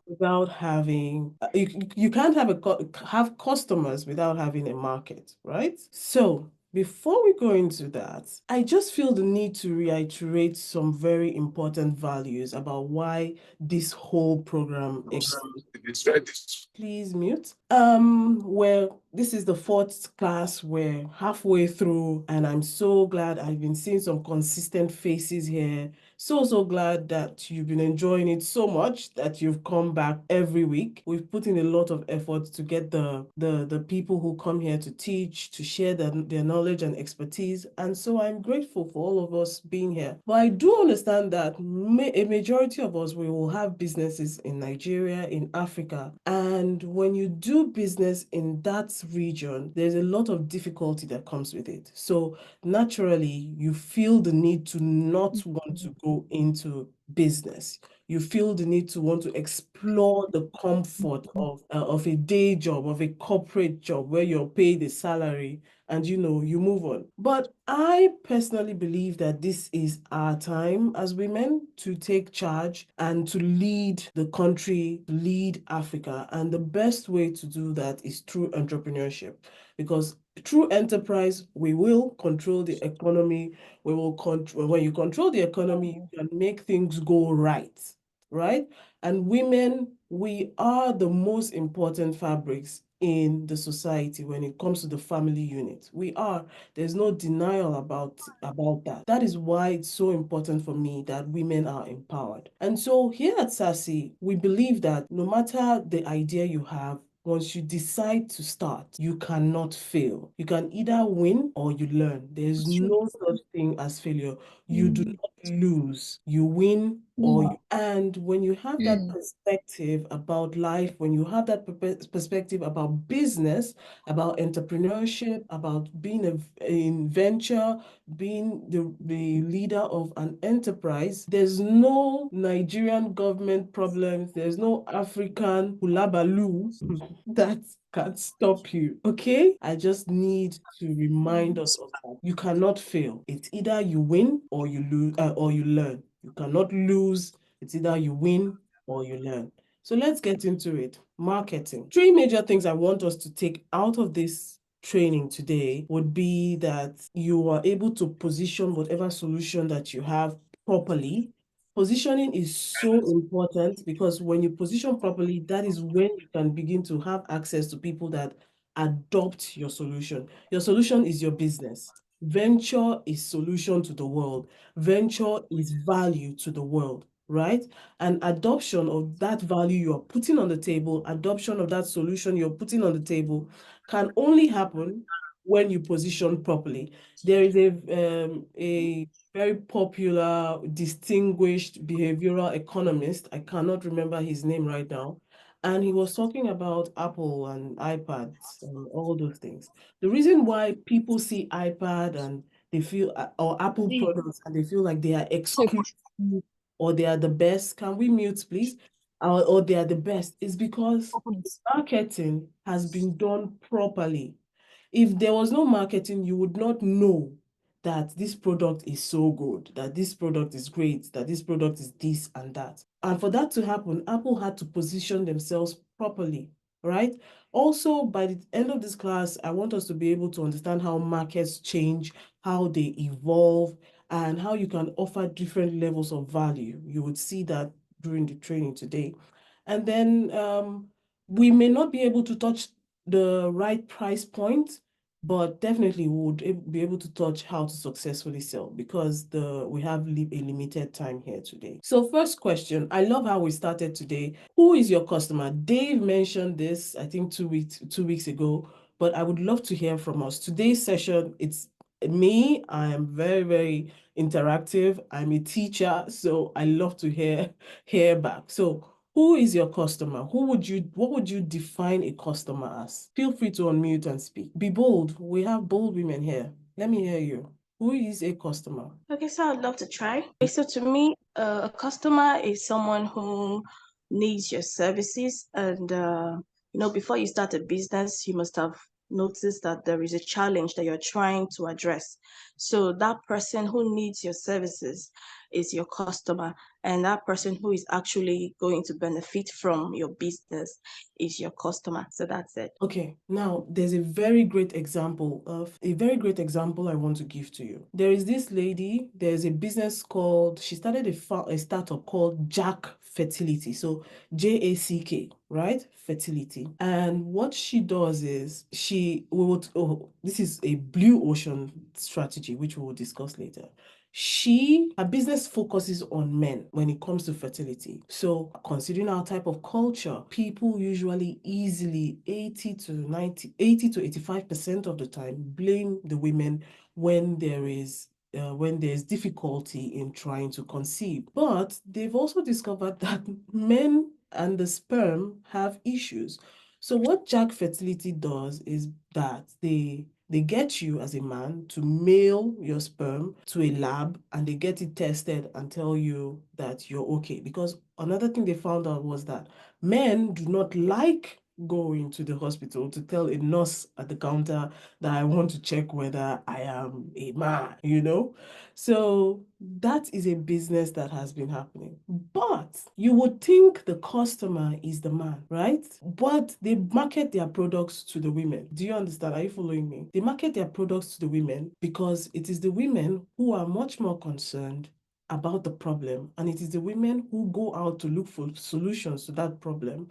without having you can't have customers without having a market, right? So before we go into that, I just feel the need to reiterate some very important values about why this whole program exists. Please mute. Well, this is the fourth class. We're halfway through, and I'm so glad I've been seeing some consistent faces here. So glad that you've been enjoying it so much that you've come back every week. We've put in a lot of effort to get the people who come here to teach, to share their knowledge and expertise. And so I'm grateful for all of us being here. But I do understand that a majority of us, we will have businesses in Nigeria, in Africa. And when you do business in that region, there's a lot of difficulty that comes with it. So naturally, you feel the need to not want to go into business. You feel the need to want to explore the comfort of a day job, of a corporate job where you're paid a salary and you move on. But I personally believe that this is our time as women to take charge and to lead the country, lead Africa. And the best way to do that is through entrepreneurship, because through enterprise, we will control the economy. We will control, when you control the economy, you can make things go right, right? And women, we are the most important fabrics in the society when it comes to the family unit. We are. There's no denial about that. That is why it's so important for me that women are empowered. And so here at SASIE, we believe that no matter the idea you have, once you decide to start, you cannot fail. You can either win or you learn. There's no such thing as failure. You do not lose. You win or you. And when you have that perspective about life, when you have that perspective about business, about entrepreneurship, about being in venture, being the leader of an enterprise, there's no Nigerian government problems, there's no African hulabaloo that can stop you. Okay? I just need to remind us of that. You cannot fail. It's either you win or you lose, or you learn. You cannot lose. It's either you win or you learn. So let's get into it. Marketing. Three major things I want us to take out of this training today would be that you are able to position whatever solution that you have properly. Positioning is so important because when you position properly, that is when you can begin to have access to people that adopt your solution. Your solution is your business. Venture is solution to the world. Venture is value to the world, right? And adoption of that value you're putting on the table, adoption of that solution you're putting on the table can only happen when you position properly. There is a very popular, distinguished behavioral economist. I cannot remember his name right now. And he was talking about Apple and iPads and all those things. The reason why people see iPad and they feel, or Apple products, and they feel like they are exclusive or they are the best. Can we mute, please? Or they are the best is because marketing has been done properly. If there was no marketing, you would not know that this product is so good, that this product is great, that this product is this and that. And for that to happen, Apple had to position themselves properly, right? Also, by the end of this class, I want us to be able to understand how markets change, how they evolve, and how you can offer different levels of value. You would see that during the training today. And then we may not be able to touch the right price point, but definitely we would be able to touch how to successfully sell because we have a limited time here today. So first question, I love how we started today. Who is your customer? Dave mentioned this, I think 2 weeks ago, but I would love to hear from us. Today's session, it's me. I am very, very interactive. I'm a teacher, so I love to hear back. So who is your customer? What would you define a customer as? Feel free to unmute and speak. Be bold. We have bold women here. Let me hear you. Who is a customer? Okay, so I'd love to try. So to me, a customer is someone who needs your services, and before you start a business, you must have notice that there is a challenge that you're trying to address. So that person who needs your services is your customer, and that person who is actually going to benefit from your business is your customer. So that's it. Okay, now there's a very great example I want to give to you. There is this lady, there's a business called, she started a startup called Jack Fertility. So JACK, right? Fertility. And what she does is this is a blue ocean strategy, which we will discuss later. Her business focuses on men when it comes to fertility. So considering our type of culture, people usually easily 80 to 85% of the time blame the women when there's difficulty in trying to conceive. But they've also discovered that men and the sperm have issues. So what Jack Fertility does is that they get you as a man to mail your sperm to a lab, and they get it tested and tell you that you're okay. Because another thing they found out was that men do not like going to the hospital to tell a nurse at the counter that I want to check whether I am a man, So that is a business that has been happening. But you would think the customer is the man, right? But they market their products to the women. Do you understand? Are you following me? They market their products to the women because it is the women who are much more concerned about the problem, and it is the women who go out to look for solutions to that problem,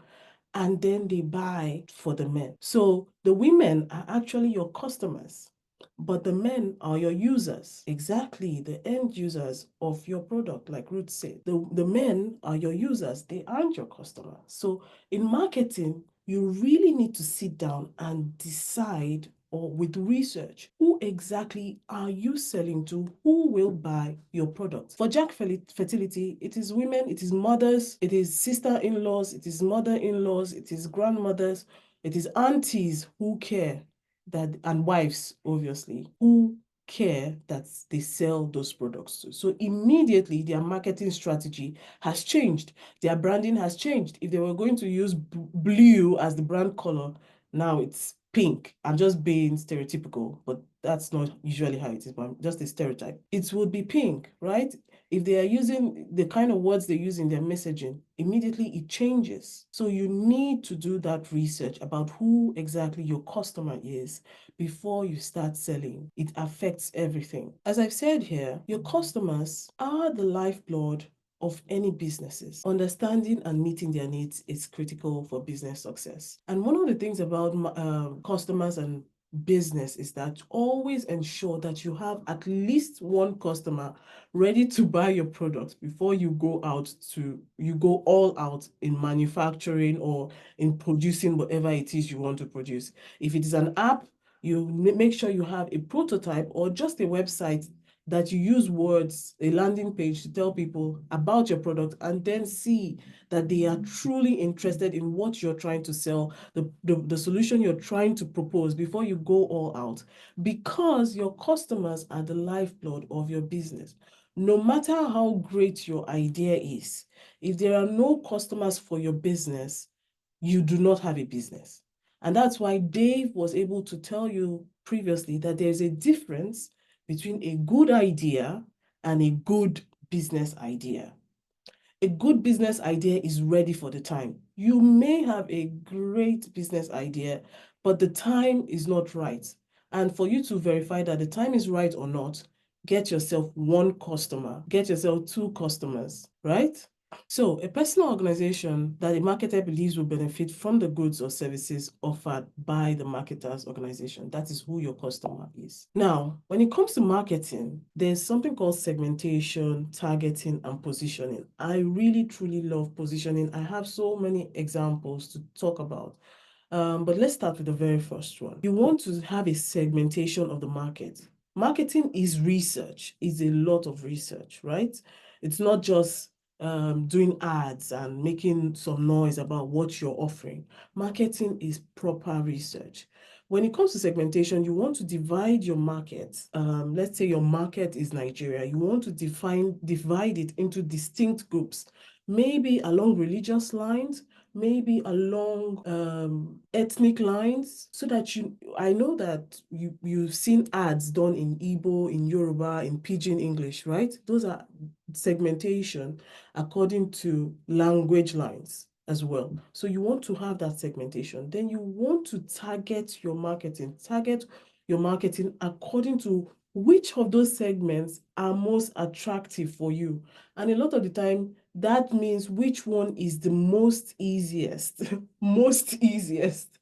and then they buy for the men. So the women are actually your customers, but the men are your users. Exactly, the end users of your product, like Ruth said. The men are your users, they aren't your customers. So in marketing, you really need to sit down and decide, or with research, who exactly are you selling to? Who will buy your product? For Jack Fertility, it is women, it is mothers, it is sister-in-laws, it is mother-in-laws, it is grandmothers, it is aunties who care that, and wives, obviously, who care that they sell those products to. So immediately their marketing strategy has changed. Their branding has changed. If they were going to use blue as the brand color, now it's pink. I'm just being stereotypical, but that's not usually how it is, but just a stereotype. It would be pink, right? If they are using the kind of words they use in their messaging, immediately it changes. So you need to do that research about who exactly your customer is before you start selling. It affects everything. As I've said here, your customers are the lifeblood of any businesses. Understanding and meeting their needs is critical for business success. And one of the things about customers and business is that always ensure that you have at least one customer ready to buy your product before you go all out in manufacturing or in producing whatever it is you want to produce. If it is an app, you make sure you have a prototype or just a website that you use words, a landing page, to tell people about your product, and then see that they are truly interested in what you're trying to sell, the solution you're trying to propose before you go all out, because your customers are the lifeblood of your business. No matter how great your idea is, if there are no customers for your business, you do not have a business. And that's why Dave was able to tell you previously that there's a difference between a good idea and a good business idea. A good business idea is ready for the time. You may have a great business idea, but the time is not right. And for you to verify that the time is right or not, get yourself one customer, get yourself two customers, right? So a personal organization that a marketer believes will benefit from the goods or services offered by the marketer's organization. That is who your customer is. Now, when it comes to marketing, there's something called segmentation, targeting, and positioning. I really, truly love positioning. I have so many examples to talk about. But let's start with the very first one. You want to have a segmentation of the market. Marketing is research, is a lot of research, right? It's not just doing ads and making some noise about what you're offering. Marketing is proper research. When it comes to segmentation, you want to divide your market. Let's say your market is Nigeria. You want to divide it into distinct groups, maybe along religious lines, maybe along ethnic lines, so that I know that you've seen ads done in Igbo, in Yoruba, in Pidgin English, right? Those are segmentation according to language lines as well. So you want to have that segmentation. Then you want to target your marketing according to which of those segments are most attractive for you. And a lot of the time, that means which one is the most easiest, most easiest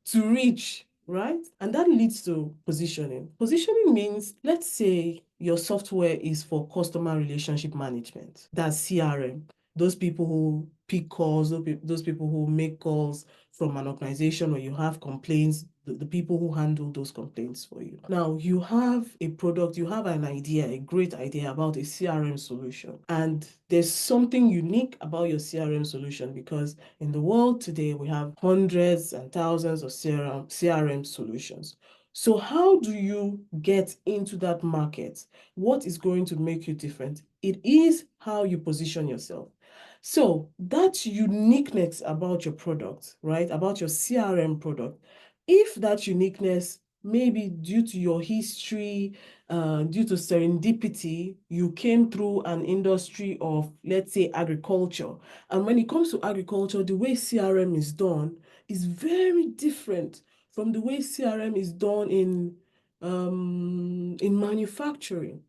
to reach, right? And that leads to positioning. Positioning means, let's say your software is for customer relationship management. That's CRM. Those people who pick calls, those people who make calls from an organization where you have complaints, the people who handle those complaints for you. Now, you have a product, you have an idea, a great idea about a CRM solution. And there's something unique about your CRM solution, because in the world today, we have hundreds and thousands of CRM solutions. So how do you get into that market? What is going to make you different? It is how you position yourself. So that uniqueness about your product, right? About your CRM product, if that uniqueness maybe due to your history, due to serendipity, you came through an industry of, let's say, agriculture. And when it comes to agriculture, the way CRM is done is very different from the way CRM is done in manufacturing.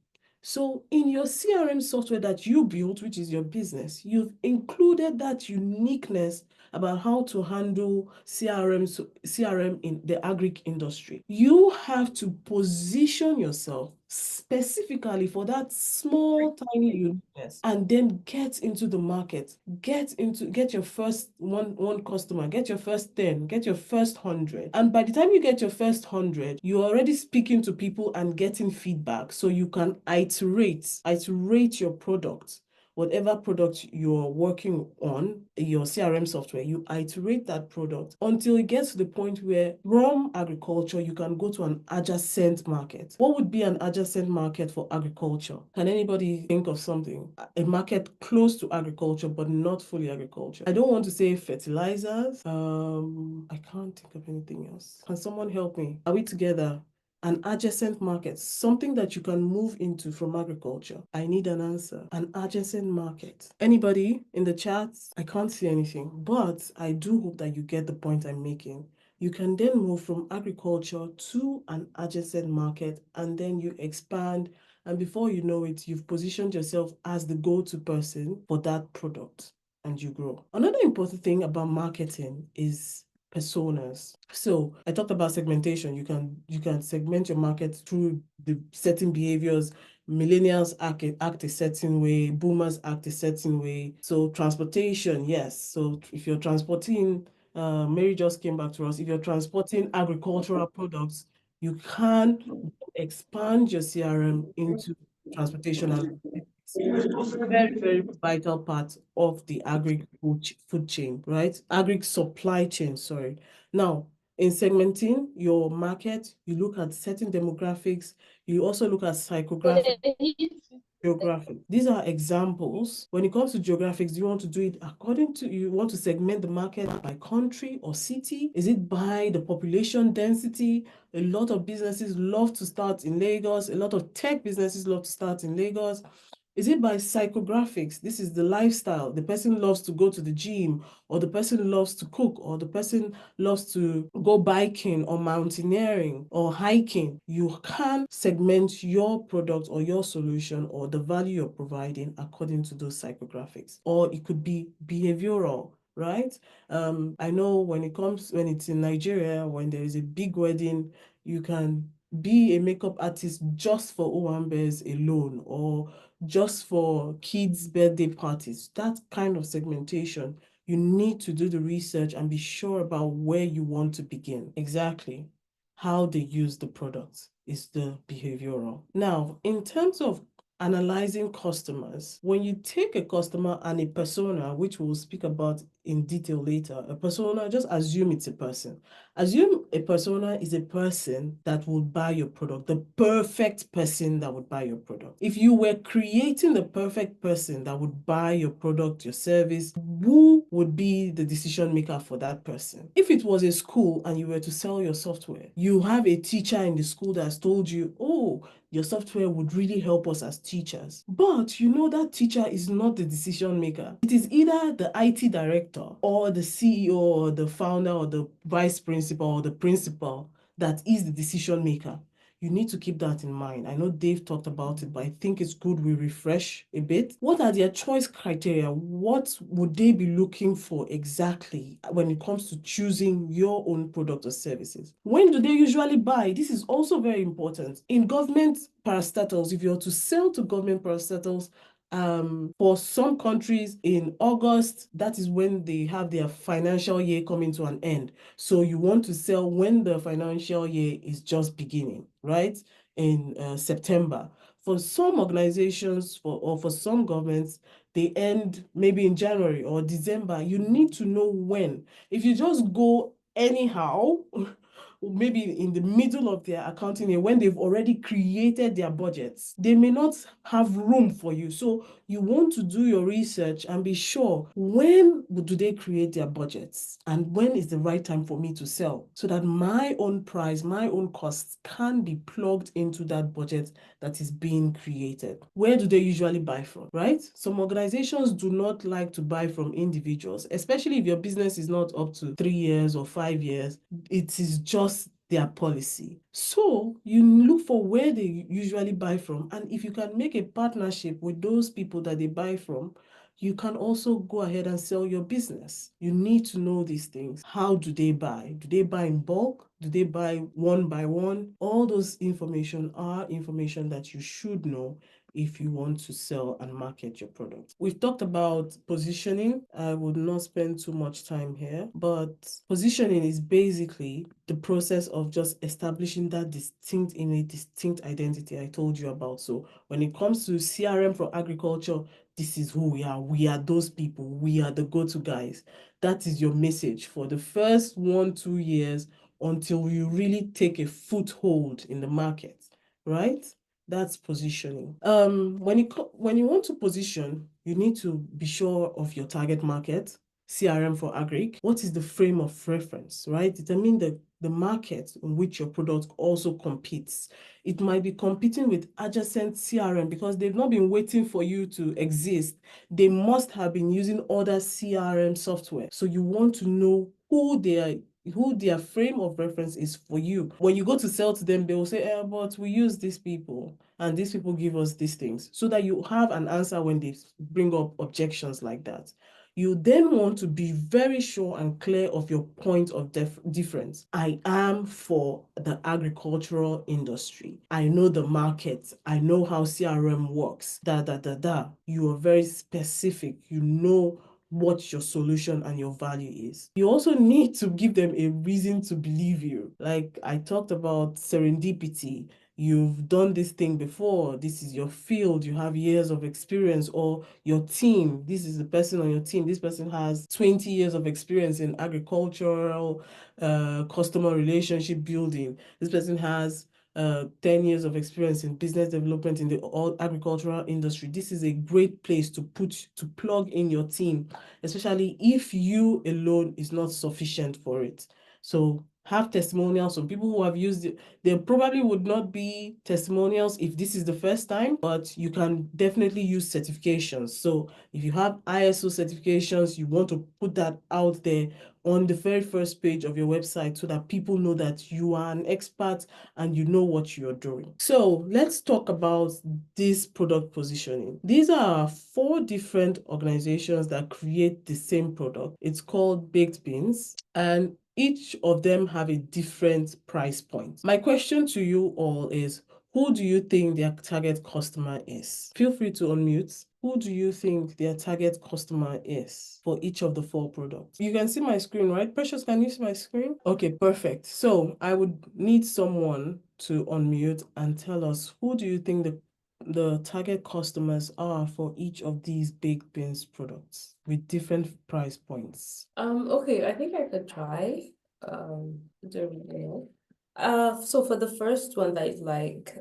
So in your CRM software that you built, which is your business, you've included that uniqueness about how to handle CRM in the agri industry. You have to position yourself specifically for that small, tiny uniqueness, and then get into the market, get your first one customer, get your first 10, get your first 100. And by the time you get your first 100, you're already speaking to people and getting feedback. So you can iterate your product. Whatever product you're working on, your CRM software, you iterate that product until it gets to the point where from agriculture, you can go to an adjacent market. What would be an adjacent market for agriculture? Can anybody think of something? A market close to agriculture, but not fully agriculture. I don't want to say fertilizers. I can't think of anything else. Can someone help me? Are we together? An adjacent market, something that you can move into from agriculture. I need an answer. An adjacent market. Anybody in the chat? I can't see anything, but I do hope that you get the point I'm making. You can then move from agriculture to an adjacent market, and then you expand, and before you know it, you've positioned yourself as the go-to person for that product, and you grow. Another important thing about marketing is personas. So I talked about segmentation. You can segment your market through the certain behaviors. Millennials act a certain way, boomers act a certain way. So transportation, yes. So if you're transporting, Mary just came back to us, if you're transporting agricultural products, you can expand your CRM into transportation and very, very vital part of the agri food chain, right? Agri supply chain, sorry. Now, in segmenting your market, you look at certain demographics, you also look at psychographic, geographic. These are examples. When it comes to geographics, you want to do it according to, you want to segment the market by country or city? Is it by the population density? A lot of businesses love to start in Lagos. A lot of tech businesses love to start in Lagos. Is it by psychographics? This is the lifestyle. The person loves to go to the gym, or the person loves to cook, or the person loves to go biking or mountaineering or hiking. You can segment your product or your solution or the value you're providing according to those psychographics. Or it could be behavioral, right? I know when it's in Nigeria, when there is a big wedding, you can be a makeup artist just for Owambes alone, or just for kids' birthday parties. That kind of segmentation, you need to do the research and be sure about where you want to begin. Exactly. How they use the product is the behavioral. Now, in terms of analyzing customers, when you take a customer and a persona, which we'll speak about in detail later. A persona, just assume it's a person. Assume a persona is a person that would buy your product, the perfect person that would buy your product. If you were creating the perfect person that would buy your product, your service, who would be the decision maker for that person? If it was a school and you were to sell your software, you have a teacher in the school that has told you, oh, your software would really help us as teachers. But you know that teacher is not the decision maker. It is either the IT director or the CEO or the founder or the vice principal or the principal that is the decision maker. You need to keep that in mind. I know Dave talked about it, but I think it's good we refresh a bit. What are their choice criteria? What would they be looking for exactly when it comes to choosing your own product or services? When do they usually buy? This is also very important. In government parastatals, if you're to sell to government parastatals, for some countries in August, that is when they have their financial year coming to an end. So you want to sell when the financial year is just beginning, right? In September. For some organizations or for some governments, they end maybe in January or December. You need to know when. If you just go anyhow, maybe in the middle of their accounting year when they've already created their budgets, they may not have room for you. So you want to do your research and be sure when do they create their budgets and when is the right time for me to sell, so that my own price, my own costs can be plugged into that budget that is being created. Where do they usually buy from, right? Some organizations do not like to buy from individuals, especially if your business is not up to 3 years or 5 years. It is just their policy. So you look for where they usually buy from, and if you can make a partnership with those people that they buy from, you can also go ahead and sell your business. You need to know these things. How do they buy? Do they buy in bulk? Do they buy one by one? All those information are information that you should know if you want to sell and market your product. We've talked about positioning. I would not spend too much time here, but positioning is basically the process of just establishing that distinct identity I told you about. So when it comes to CRM for agriculture, this is who we are. We are those people. We are the go-to guys. That is your message for the first 1-2 years until you really take a foothold in the market, right? That's positioning. When you want to position, you need to be sure of your target market, CRM for agric. What is the frame of reference, right? Determine the market in which your product also competes. It might be competing with adjacent CRM because they've not been waiting for you to exist. They must have been using other CRM software. So you want to know who their frame of reference is for you. When you go to sell to them, they will say, but we use these people and these people give us these things, so that you have an answer when they bring up objections like that. You then want to be very sure and clear of your point of difference. I am for the agricultural industry. I know the market. I know how CRM works. You are very specific. You know what your solution and your value is. You also need to give them a reason to believe you. Like I talked about serendipity. You've done this thing before. This is your field. You have years of experience, or your team. This is the person on your team. This person has 20 years of experience in agricultural customer relationship building. This person has 10 years of experience in business development in the agricultural industry. This is a great place to plug in your team, especially if you alone is not sufficient for it. So have testimonials from people who have used it. There probably would not be testimonials if this is the first time, but you can definitely use certifications. So if you have ISO certifications, you want to put that out there on the very first page of your website so that people know that you are an expert and you know what you're doing. So let's talk about this product positioning. These are 4 different organizations that create the same product. It's called baked beans, and each of them have a different price point. My question to you all is, who do you think their target customer is? Feel free to unmute. Who do you think their target customer is for each of the 4 products? You can see my screen, right? Precious, can you see my screen? Okay, perfect. So I would need someone to unmute and tell us, who do you think the target customers are for each of these baked beans products with different price points? Okay, I think I could try. Don't know. So for the first one that is like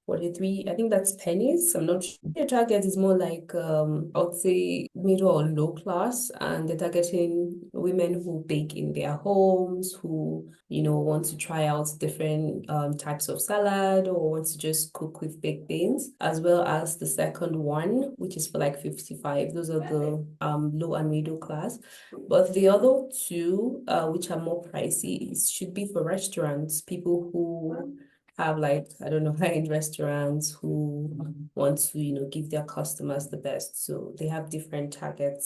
43, I think that's pennies. I'm not sure. Your target is more like I would say middle or low class, and they're targeting women who bake in their homes, who want to try out different types of salad or want to just cook with baked beans, as well as the second one, which is for like 55. Those are the low and middle class. But the other two, which are more pricey, should be for restaurants, people who have like, I don't know, high-end restaurants who want to, give their customers the best. So they have different target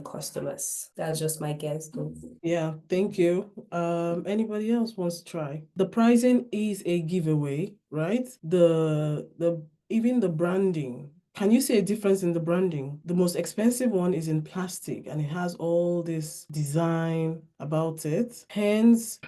customers. That's just my guess though. Yeah, thank you. Anybody else wants to try? The pricing is a giveaway, right? Even the branding. Can you see a difference in the branding? The most expensive one is in plastic and it has all this design about it. Hens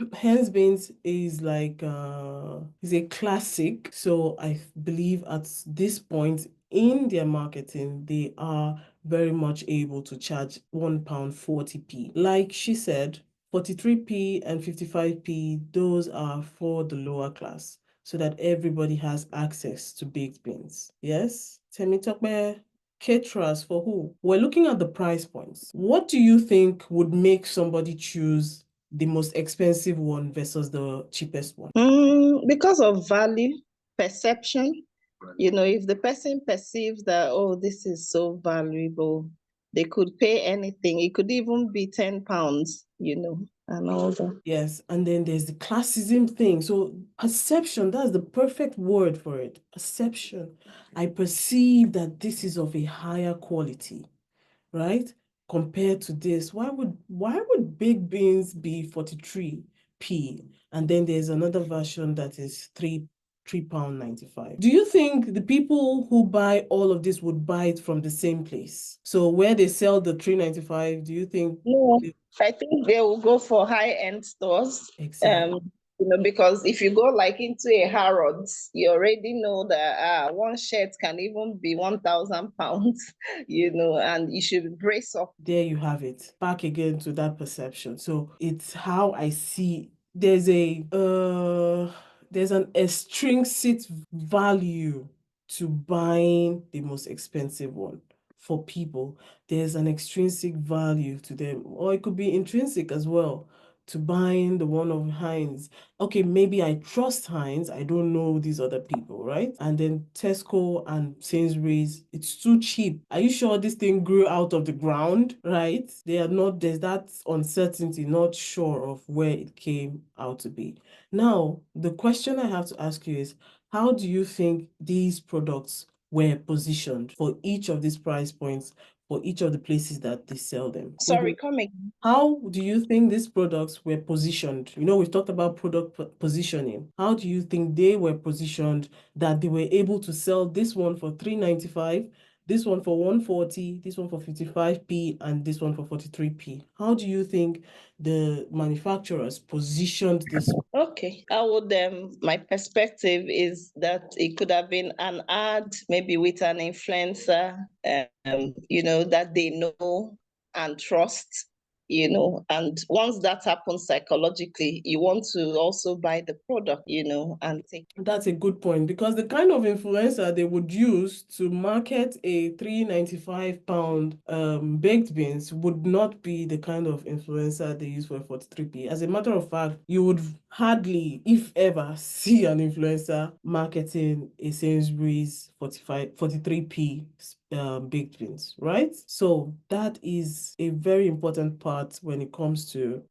beans is like is a classic. So I believe at this point in their marketing, they are very much able to charge £1.40p. Like she said, 43p and 55p, those are for the lower class, so that everybody has access to baked beans. Yes? Temitope, caterers for who? We're looking at the price points. What do you think would make somebody choose the most expensive one versus the cheapest one? Because of value, perception. If the person perceives that, oh, this is so valuable, they could pay anything. It could even be £10, and all that. Yes, and then there's the classism thing. So perception, that's the perfect word for it. Perception. I perceive that this is of a higher quality, right? Compared to this. Why would baked beans be 43p? And then there's another version that is £3.95. Do you think the people who buy all of this would buy it from the same place? So where they sell the £3.95, do you think? No, I think they will go for high-end stores. Exactly. Because if you go like into a Harrods, you already know that one shirt can even be £1,000, and you should brace up. There you have it. Back again to that perception. So it's how I see there's an extrinsic value to buying the most expensive one. For people, there's an extrinsic value to them, or it could be intrinsic as well, to buying the one of Heinz. Okay, maybe I trust Heinz, I don't know these other people, right? And then Tesco and Sainsbury's, it's too cheap. Are you sure this thing grew out of the ground, right? There's that uncertainty, not sure of where it came out to be. Now, the question I have to ask you is, how do you think these products were positioned for each of these price points, for each of the places that they sell them? Sorry, come again. How do you think these products were positioned? We've talked about product positioning. How do you think they were positioned that they were able to sell this one for £3.95, this one for £1.40, this one for 55p, and this one for 43p? How do you think the manufacturers positioned this? Okay, my perspective is that it could have been an ad, maybe with an influencer, that they know and trust, and once that happens psychologically, you want to also buy the product, and take. That's a good point, because the kind of influencer they would use to market a £3.95 baked beans would not be the kind of influencer they use for 43p. As a matter of fact, you would hardly, if ever, see an influencer marketing a Sainsbury's 43p baked beans, right? So that is a very important part when it comes to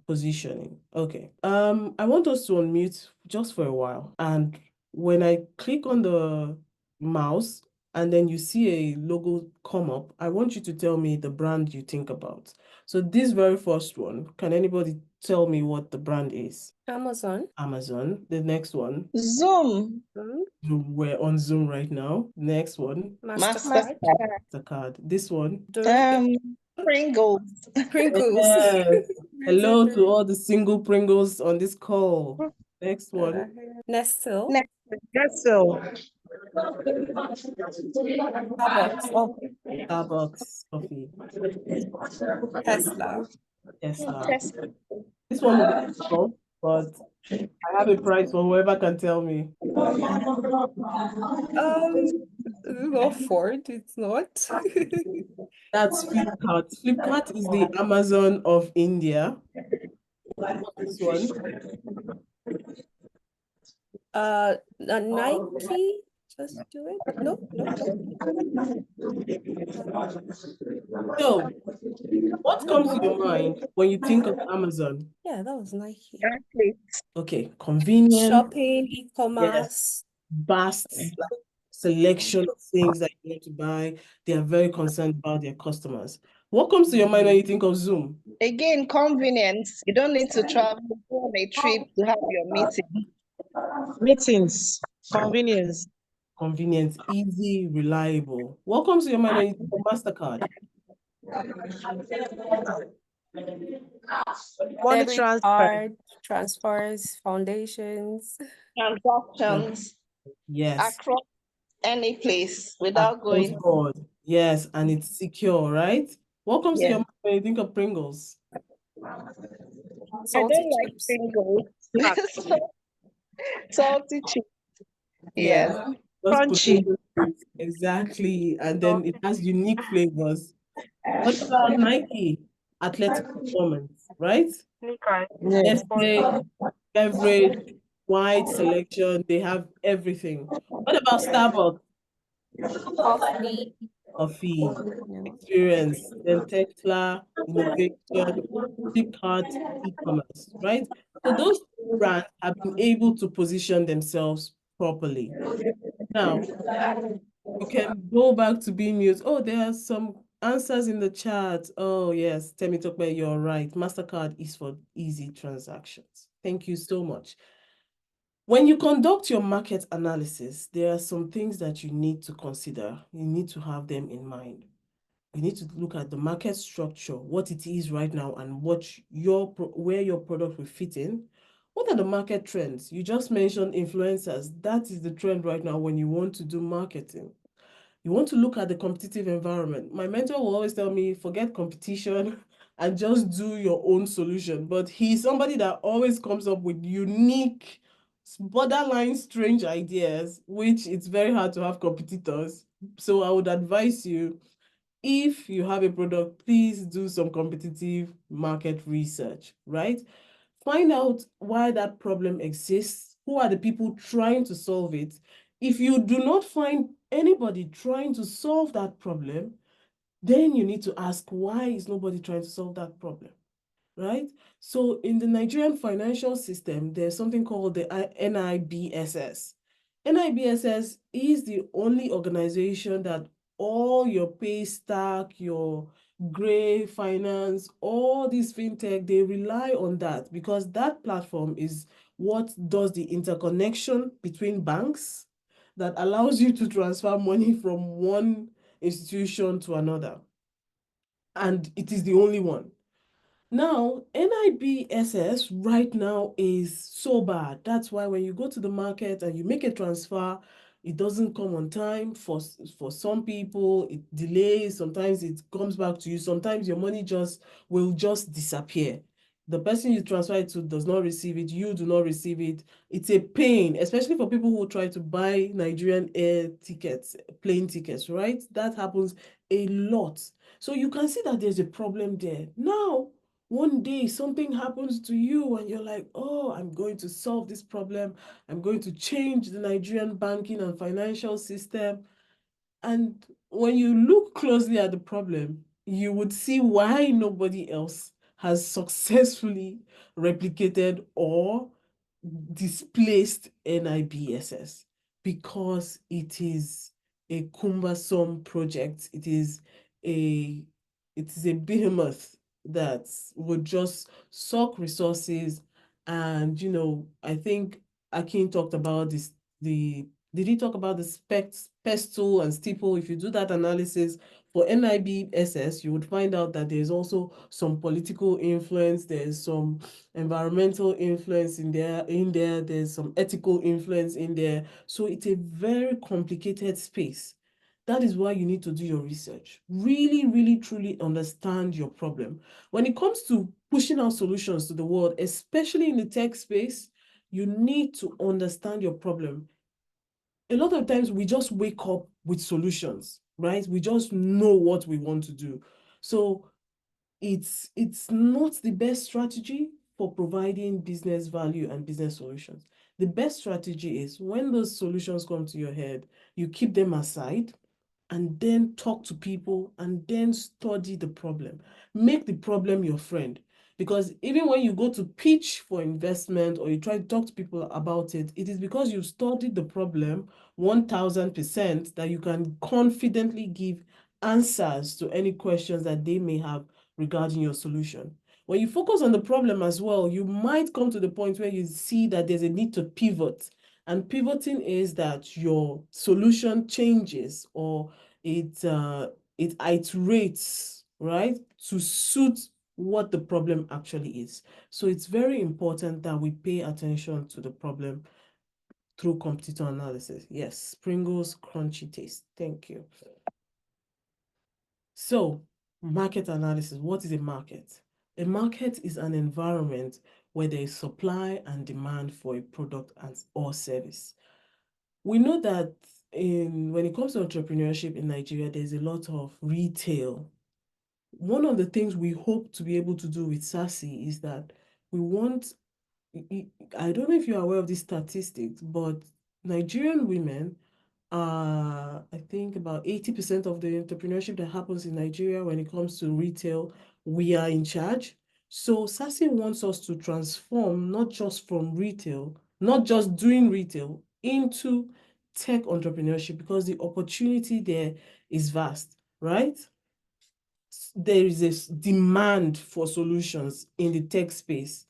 positioning. Okay. I want us to unmute just for a while, and when I click on the mouse and then you see a logo come up, I want you to tell me the brand you think about. So this very first one, can anybody tell me what the brand is? Amazon. The next one, Zoom. we're on Zoom right now. Next one, Mastercard. Mastercard. This one, Pringles. Pringles. yes. Hello to all the single Pringles on this call. Next one, Nestle. Yes, so Starbucks. Oh, Starbucks coffee, Tesla. Tesla. Test. This one will be difficult, but I have a prize for whoever can tell me. Not Ford, it's not. That's Flipkart. Flipkart is the Amazon of India. What's this one? Nike, just do it. No, no, no. So, what comes to your mind when you think of Amazon? Yeah, that was Nike. Okay, convenient, Shopping, yes, e-commerce. vast like, selection of things that you want to buy. They are very concerned about their customers. What comes to your mind when you think of Zoom? Again, convenience. You don't need to travel, go on a trip to have your meeting. meetings, convenience, Convenient, easy, reliable. What comes to your mind when you think of MasterCard? money Debit transfer, card, transfers, foundations. Transactions Yes, across any place without across going. board. Yes, and it's secure, right? What comes to your Yeah. mind when you think of Pringles? I Salty don't like chips. Pringles. Salty chips. Yeah, Yes. just crunchy, potato chips, exactly. And then it has unique flavors. What about Nike? Athletic performance, right? yes, Nestle, beverage, wide selection, they have everything. What about Starbucks? Coffee. Coffee, Yeah. experience, then Tesla, innovation, Flipkart, e-commerce, right? So those brands have been able to position themselves properly. Now, you can go back to being mute. Oh, there are some answers in the chat. Oh, yes, Temi Tokwe, you're right. MasterCard is for easy transactions. Thank you so much. When you conduct your market analysis, there are some things that you need to consider. You need to have them in mind. You need to look at the market structure, what it is right now, and what where your product will fit in. What are the market trends? You just mentioned influencers. That is the trend right now when you want to do marketing. You want to look at the competitive environment. My mentor will always tell me, forget competition and just do your own solution. But he's somebody that always comes up with unique, borderline strange ideas, which it's very hard to have competitors. So I would advise you, if you have a product, please do some competitive market research, right? Find out why that problem exists. Who are the people trying to solve it? If you do not find anybody trying to solve that problem, then you need to ask, why is nobody trying to solve that problem? Right? So in the Nigerian financial system, there's something called the NIBSS. NIBSS is the only organization that all your Paystack, your Gray Finance, all these fintech, they rely on that because that platform is what does the interconnection between banks that allows you to transfer money from one institution to another. And it is the only one. Now, NIBSS right now is so bad. That's why when you go to the market and you make a transfer, it doesn't come on time. For some people, it delays. Sometimes it comes back to you. Sometimes your money will just disappear. The person you transfer it to does not receive it. You do not receive it. It's a pain, especially for people who try to buy Nigerian air tickets, plane tickets, right? That happens a lot. So you can see that there's a problem there. Now, one day something happens to you and you're like, oh, I'm going to solve this problem. I'm going to change the Nigerian banking and financial system. And when you look closely at the problem, you would see why nobody else has successfully replicated or displaced NIBSS, because it is a cumbersome project. It is a behemoth that would just suck resources. And I think Akin talked about did he talk about the pestle and steeple? If you do that analysis for NIBSS, you would find out that there's also some political influence, there's some environmental influence in there, there's some ethical influence in there. So it's a very complicated space. That is why you need to do your research. Really, really, truly understand your problem. When it comes to pushing out solutions to the world, especially in the tech space, you need to understand your problem. A lot of times we just wake up with solutions, right? We just know what we want to do. So it's not the best strategy for providing business value and business solutions. The best strategy is when those solutions come to your head, you keep them aside and then talk to people and then study the problem. Make the problem your friend. Because even when you go to pitch for investment or you try to talk to people about it, it is because you studied the problem 1000% that you can confidently give answers to any questions that they may have regarding your solution. When you focus on the problem as well, you might come to the point where you see that there's a need to pivot. And pivoting is that your solution changes or it iterates, right, to suit what the problem actually is. So it's very important that we pay attention to the problem through competitor analysis. Yes, Pringles crunchy taste. Thank you. So market analysis. What is a market? A market is an environment where there is supply and demand for a product or service. We know that when it comes to entrepreneurship in Nigeria, there's a lot of retail. One of the things we hope to be able to do with SASIE is that we want, I don't know if you're aware of these statistics, but Nigerian women are, I think, about 80% of the entrepreneurship that happens in Nigeria when it comes to retail, we are in charge. So SASIE wants us to transform not just from retail, not just doing retail, into tech entrepreneurship because the opportunity there is vast, right? There is a demand for solutions in the tech space.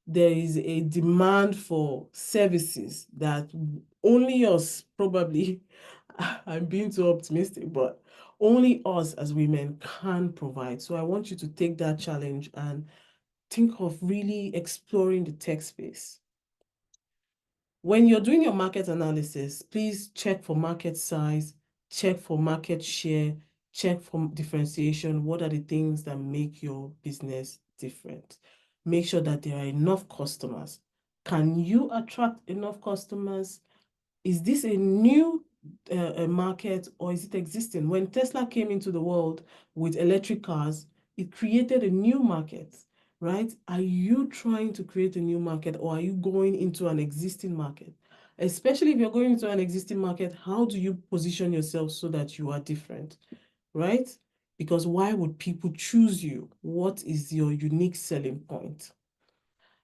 There is a demand for services that only us, probably, I'm being too optimistic, but only us as women can provide. So I want you to take that challenge and think of really exploring the tech space. When you're doing your market analysis, please check for market size, check for market share, check for differentiation. What are the things that make your business different? Make sure that there are enough customers. Can you attract enough customers? Is this a new market or is it existing? When Tesla came into the world with electric cars, it created a new market, right? Are you trying to create a new market or are you going into an existing market? Especially if you're going into an existing market, how do you position yourself so that you are different, right? Because why would people choose you? What is your unique selling point?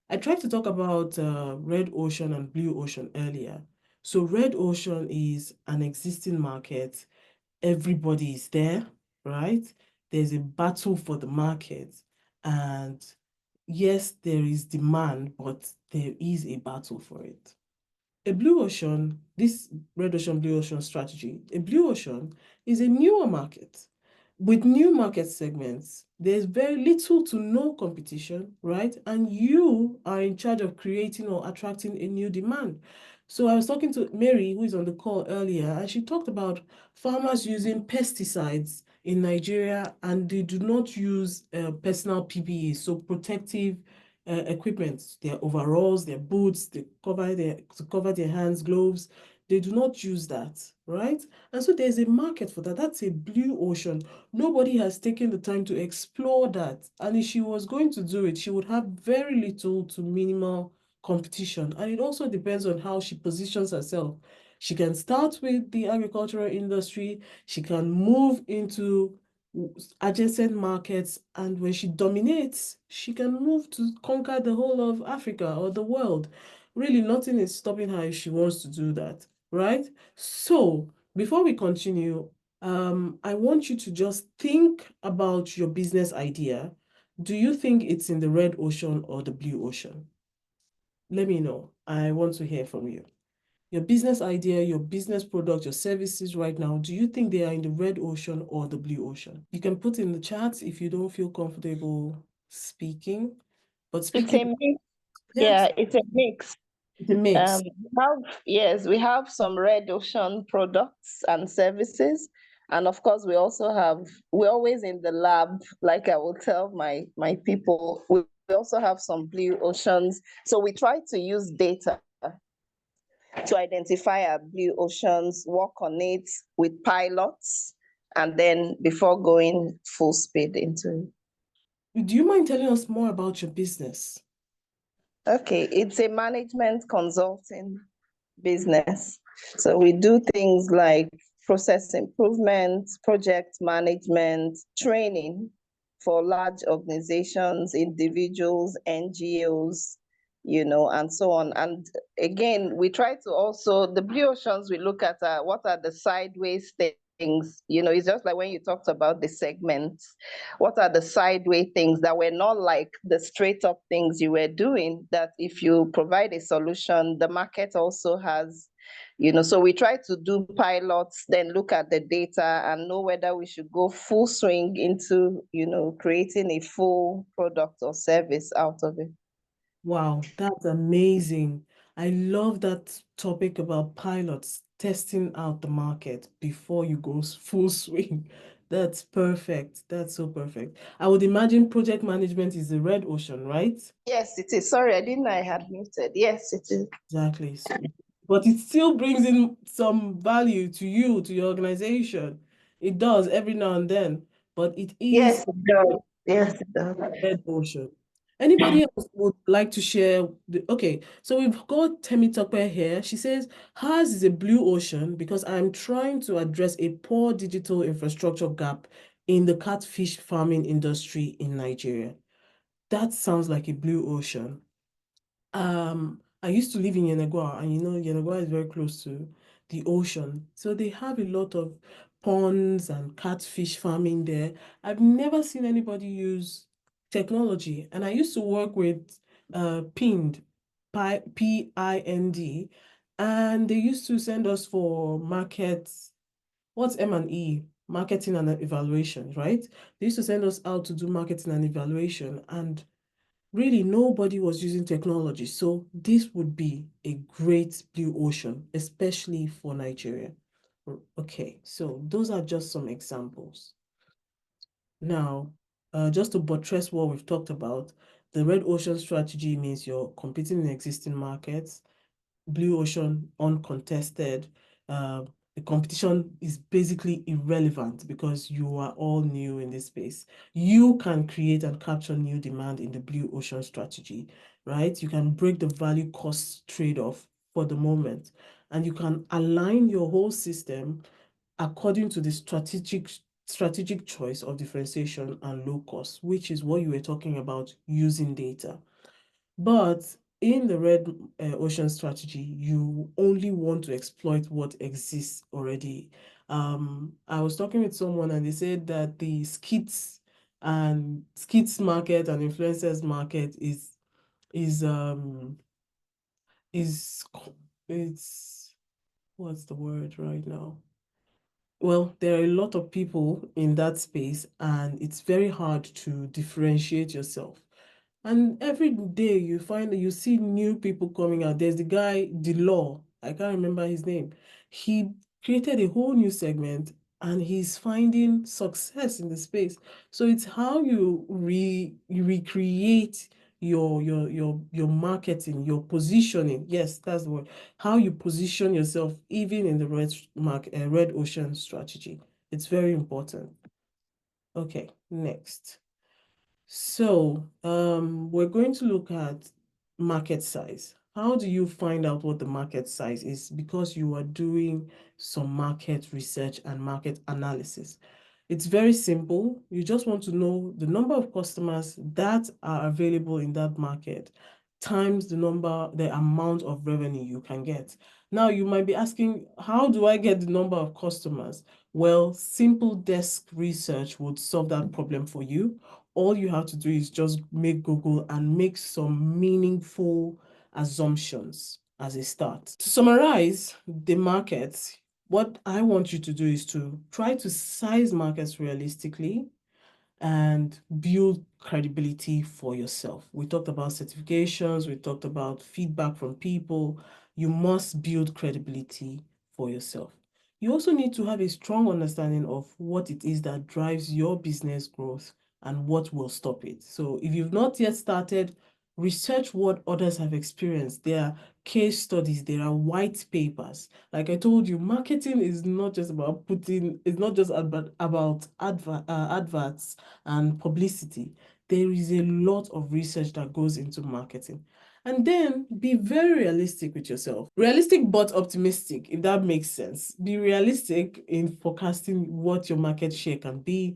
I tried to talk about red ocean and blue ocean earlier. So red ocean is an existing market. Everybody is there, right? There's a battle for the market. And yes, there is demand, but there is a battle for it. A blue ocean, this red ocean, blue ocean strategy, a blue ocean is a newer market. With new market segments, there's very little to no competition, right? And you are in charge of creating or attracting a new demand. So I was talking to Mary, who is on the call earlier, and she talked about farmers using pesticides in Nigeria, and they do not use personal PPE, so protective equipment, their overalls, their boots, to cover their hands, gloves. They do not use that, right? And so there's a market for that. That's a blue ocean. Nobody has taken the time to explore that. And if she was going to do it, she would have very little to minimal competition. And it also depends on how she positions herself. She can start with the agricultural industry. She can move into adjacent markets, and when she dominates, she can move to conquer the whole of Africa or the world. Really, nothing is stopping her if she wants to do that, right? So before we continue, I want you to just think about your business idea. Do you think it's in the red ocean or the blue ocean? Let me know. I want to hear from you. Your business idea, your business product, your services right now, do you think they are in the red ocean or the blue ocean? You can put in the chat if you don't feel comfortable speaking, but It's speaking, a mix. yes, Yeah, it's a mix. it's a mix. We have some red ocean products and services. And of course, we're always in the lab, like I will tell my people, we also have some blue oceans. So we try to use data to identify our blue oceans, work on it with pilots, and then before going full speed into it. Do you mind telling us more about your business? Okay, it's a management consulting business. So we do things like process improvement, project management, training for large organizations, individuals, NGOs, and so on. And again, we try to also, the blue oceans we look at are what are the sideways things, it's just like when you talked about the segments, what are the sideways things that were not like the straight up things you were doing, that if you provide a solution, the market also has, so we try to do pilots, then look at the data and know whether we should go full swing into, creating a full product or service out of it. Wow, that's amazing. I love that topic about pilots testing out the market before you go full swing. That's perfect. That's so perfect. I would imagine project management is the red ocean, right? Yes, it is. Sorry, I didn't know I had muted. Yes, it is. Exactly. So, but it still brings in some value to you, to your organization. It does every now and then, but it is Yes, it does. Yes, it does. red ocean. Anybody else would like to share? Okay, so we've got Temi Tokwe here. She says, hers is a blue ocean because I'm trying to address a poor digital infrastructure gap in the catfish farming industry in Nigeria. That sounds like a blue ocean. I used to live in Yenagoa, and Yenagoa is very close to the ocean. So they have a lot of ponds and catfish farming there. I've never seen anybody use technology. And I used to work with PIND, PIND, and they used to send us for markets. What's M&E? Marketing and evaluation, right? They used to send us out to do marketing and evaluation, and really nobody was using technology. So this would be a great blue ocean, especially for Nigeria. Okay, so those are just some examples. Now, just to buttress what we've talked about, the red ocean strategy means you're competing in existing markets. Blue ocean, uncontested. The competition is basically irrelevant because you are all new in this space. You can create and capture new demand in the blue ocean strategy, right? You can break the value cost trade-off for the moment, and you can align your whole system according to the strategic choice of differentiation and low cost, which is what you were talking about using data. But in the red ocean strategy, you only want to exploit what exists already. I was talking with someone and they said that the skits market and influencers market is it's what's the word right now? Well, there are a lot of people in that space, and it's very hard to differentiate yourself. And every day you find that you see new people coming out. There's the guy, the law, I can't remember his name. He created a whole new segment and he's finding success in the space. So it's how you recreate your marketing, your positioning. Yes, that's the word. How you position yourself even in the red ocean strategy. It's very important. Okay, next. So, we're going to look at market size. How do you find out what the market size is? Because you are doing some market research and market analysis. It's very simple. You just want to know the number of customers that are available in that market times the amount of revenue you can get. Now, you might be asking, how do I get the number of customers? Well, simple desk research would solve that problem for you. All you have to do is just make Google and make some meaningful assumptions. as a start. To summarize the markets, what I want you to do is to try to size markets realistically and build credibility for yourself. We talked about certifications, we talked about feedback from people. You must build credibility for yourself. You also need to have a strong understanding of what it is that drives your business growth and what will stop it. So if you've not yet started, research what others have experienced. There are case studies, there are white papers. Like I told you, marketing is not just about it's not just about adverts and publicity. There is a lot of research that goes into marketing. And then be very realistic with yourself. Realistic but optimistic, if that makes sense. Be realistic in forecasting what your market share can be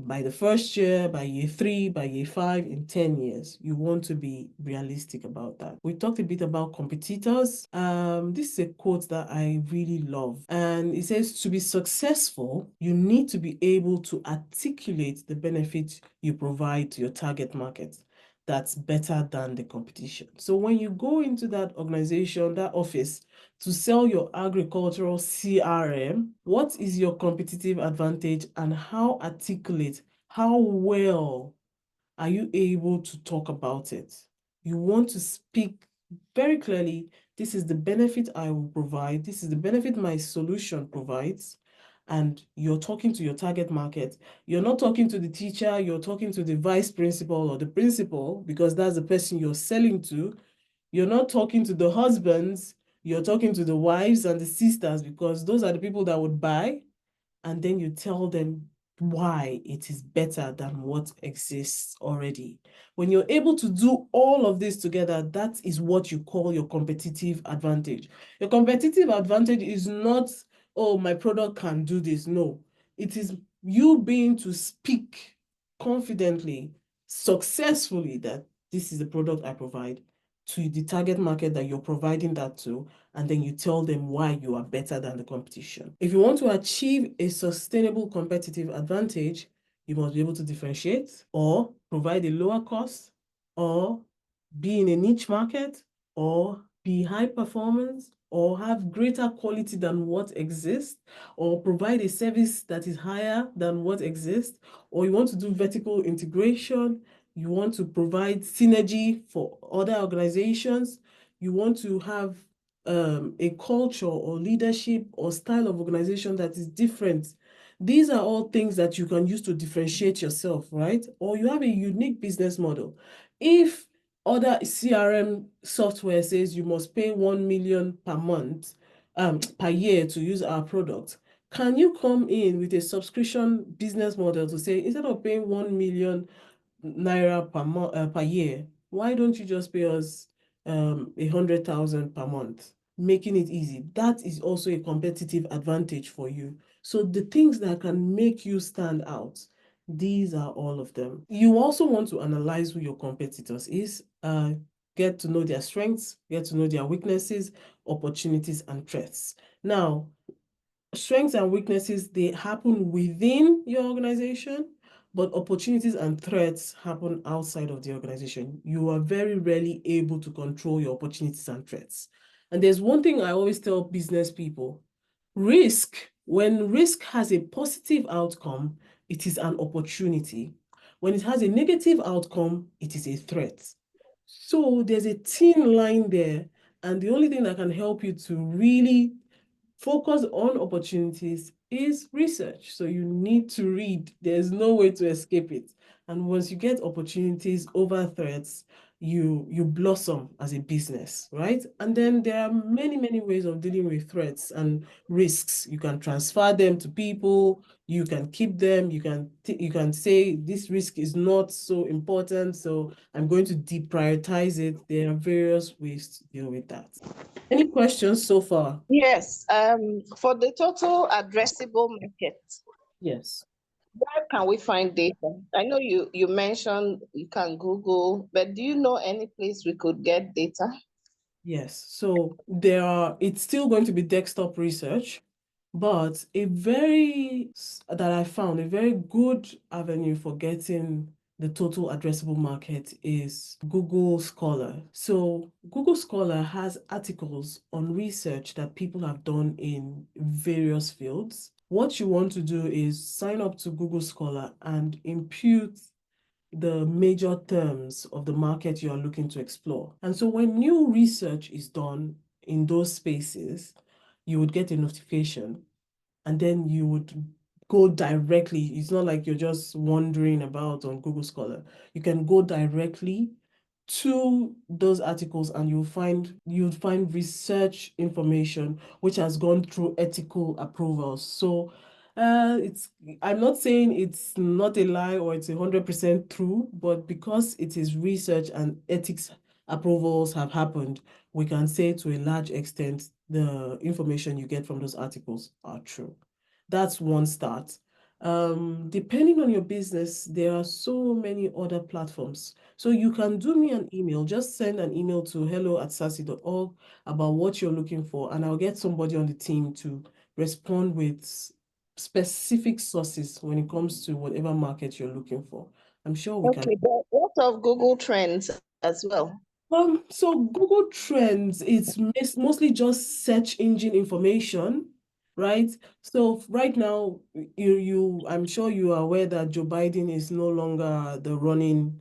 by the first year, by year 3, by year 5, in 10 years. You want to be realistic about that. We talked a bit about competitors. This is a quote that I really love. And it says, to be successful, you need to be able to articulate the benefits you provide to your target market that's better than the competition. So when you go into that organization, that office, to sell your agricultural CRM, what is your competitive advantage and how articulate, how well are you able to talk about it? You want to speak very clearly, this is the benefit I will provide, this is the benefit my solution provides, and you're talking to your target market. You're not talking to the teacher, you're talking to the vice principal or the principal, because that's the person you're selling to. You're not talking to the husbands, you're talking to the wives and the sisters, because those are the people that would buy. And then you tell them why it is better than what exists already. When you're able to do all of this together, that is what you call your competitive advantage. Your competitive advantage is not, oh, my product can do this. No, it is you being to speak confidently, successfully, that this is the product I provide to the target market that you're providing that to, and then you tell them why you are better than the competition. If you want to achieve a sustainable competitive advantage, you must be able to differentiate or provide a lower cost or be in a niche market or be high performance or have greater quality than what exists or provide a service that is higher than what exists, or you want to do vertical integration, you want to provide synergy for other organizations, you want to have a culture or leadership or style of organization that is different. These are all things that you can use to differentiate yourself, right? Or you have a unique business model. If other CRM software says you must pay 1 million per month, per year to use our product, can you come in with a subscription business model to say, instead of paying 1 million naira per year, why don't you just pay us 100,000 per month, making it easy? That is also a competitive advantage for you. So the things that can make you stand out, these are all of them. You also want to analyze who your competitors is, get to know their strengths, get to know their weaknesses, opportunities, and threats. Now, strengths and weaknesses, they happen within your organization, but opportunities and threats happen outside of the organization. You are very rarely able to control your opportunities and threats. And there's one thing I always tell business people: risk, when risk has a positive outcome, it is an opportunity. When it has a negative outcome, it is a threat. So there's a thin line there. And the only thing that can help you to really focus on opportunities is research. So you need to read. There's no way to escape it. And once you get opportunities over threats, you blossom as a business, right? And then there are many, many ways of dealing with threats and risks. You can transfer them to people, you can keep them, you can say this risk is not so important, so I'm going to deprioritize it. There are various ways to deal with that. Any questions so far? Yes, for the total addressable market, Yes. where can we find data? I know you mentioned you can Google, but do you know any place we could get data? Yes. So it's still going to be desktop research, but that I found a very good avenue for getting the total addressable market is Google Scholar. So Google Scholar has articles on research that people have done in various fields. What you want to do is sign up to Google Scholar and impute the major terms of the market you are looking to explore. And so when new research is done in those spaces, you would get a notification and then you would go directly. It's not like you're just wandering about on Google Scholar. You can go directly to those articles and you'll find research information which has gone through ethical approvals. So I'm not saying it's not a lie or it's 100% true, but because it is research and ethics approvals have happened, we can say to a large extent the information you get from those articles are true. That's one start. Depending on your business, there are so many other platforms. So you can do me an email, just send an email to hello@sasie.org about what you're looking for, and I'll get somebody on the team to respond with specific sources when it comes to whatever market you're looking for. I'm sure we can. Okay, but what of Google Trends as well? So Google Trends is mostly just search engine information, right? So right now, I'm sure you are aware that Joe Biden is no longer the running